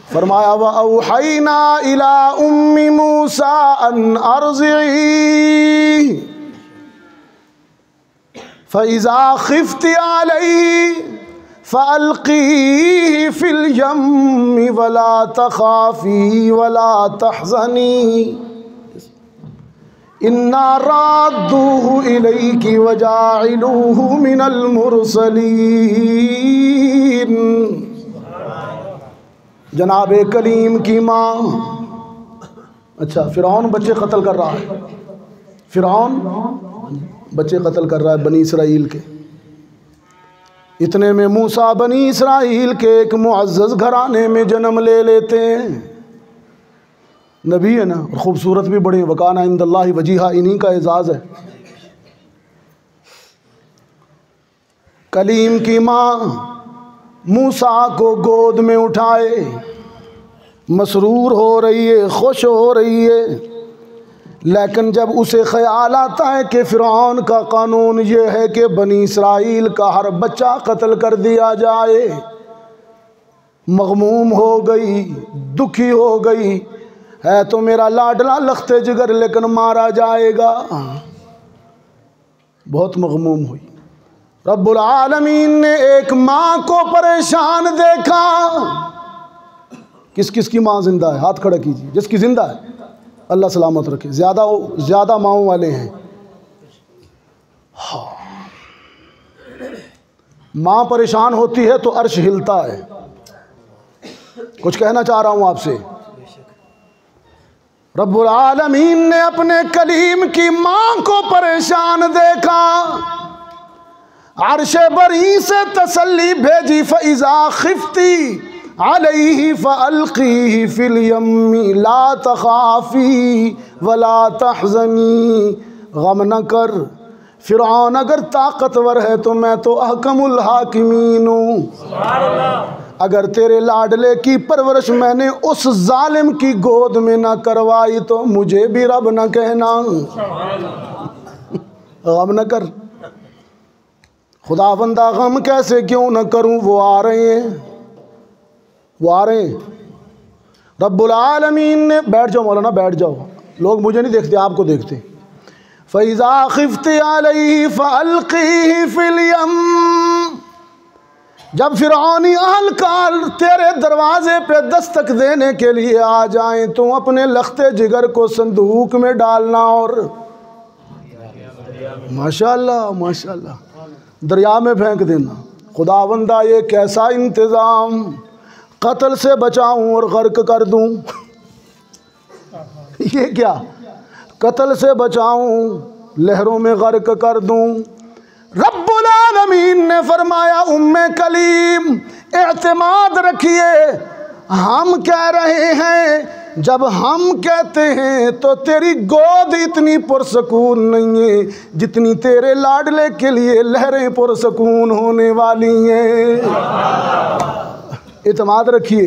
फरमाया व औहैना इला उम्मी मूसा अन अर्ज़िई फ़इज़ा ख़िफ़्ति अलैहि फ़अल्क़ीही फ़िल यम्मि वला तख़ाफ़ी वला तहज़नी इन्ना राद्दूहु इलैकी व जाइलूहु मिनल मुरसलीन। जनाब कलीम की माँ, अच्छा फ़िरौन बच्चे कत्ल कर रहा है, फ़िरौन बच्चे कत्ल कर रहा है बनी इसराइल के। इतने में मूसा बनी इसराइल के एक मुअज़्ज़ज़ घराने में जन्म ले लेते हैं। नबी है ना, और ख़ूबसूरत भी बड़े, वकाना इंदल्लाहि वजीहा, इन्हीं का एजाज़ है। कलीम की माँ मूसा को गोद में उठाए, मसरूर हो रही है, खुश हो रही है, लेकिन जब उसे ख़याल आता है कि फ़िरौन का कानून ये है कि बनी इसराइल का हर बच्चा कत्ल कर दिया जाए, मग़मूम हो गई, दुखी हो गई। है तो मेरा लाडला लख्ते जिगर, लेकिन मारा जाएगा। बहुत मग़मूम हुई। रब्बुल आलमीन ने एक माँ को परेशान देखा। किस किस की माँ ज़िंदा है? हाथ खड़ा कीजिए। जिसकी ज़िंदा है अल्लाह सलामत रखे। ज़्यादा माँओं वाले हैं। हाँ, माँ परेशान होती है तो अर्श हिलता है। कुछ कहना चाह रहा हूँ आपसे। रब्बुल आलमीन ने अपने कलीम की माँ को परेशान देखा, अर्शे बरी से तसल्ली भेजी। फ़इज़ा ख़िफ़्ती अलैहि फ़अल्क़ीही फ़िल यम्मि ला तख़ाफ़ी वला तहज़नी। गम न कर, फ़िरऔन अगर ताकतवर है तो मैं तो अहकमुल हाकिमीन हूँ। अगर तेरे लाडले की परवरिश मैंने उस जालिम की गोद में न करवाई तो मुझे भी रब न कहना। गम न कर खुदावंदा, गम कैसे क्यों न करूं, वो आ रहे हैं, वो आ रहे हैं। रब्बुल आलमीन ने, बैठ जाओ मौलाना बैठ जाओ, लोग मुझे नहीं देखते आपको देखते। फ़इज़ा ख़िफ़्ति अलैहि फ़अल्क़ीही फ़िल यम। जब फ़िरऔनी अहलकार तेरे दरवाज़े पे दस्तक देने के लिए आ जाएं तो अपने लख्ते जिगर को संदूक में डालना और माशाअल्लाह माशाअल्लाह दरिया में फेंक देना। खुदावंदा ये कैसा इंतज़ाम, कत्ल से बचाऊं और गर्क कर दूं। ये क्या, कत्ल से बचाऊं लहरों में गर्क कर दूं। रब्बुल आलमीन ने फरमाया उम्मे कलीम एतमाद रखिए, हम कह रहे हैं, जब हम कहते हैं तो तेरी गोद इतनी पुरसकून नहीं है जितनी तेरे लाडले के लिए लहरें पुरसकून होने वाली हैं। एतमाद रखिए।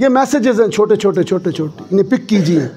ये मैसेजेस हैं छोटे छोटे छोटे छोटे, इन्हें पिक कीजिए।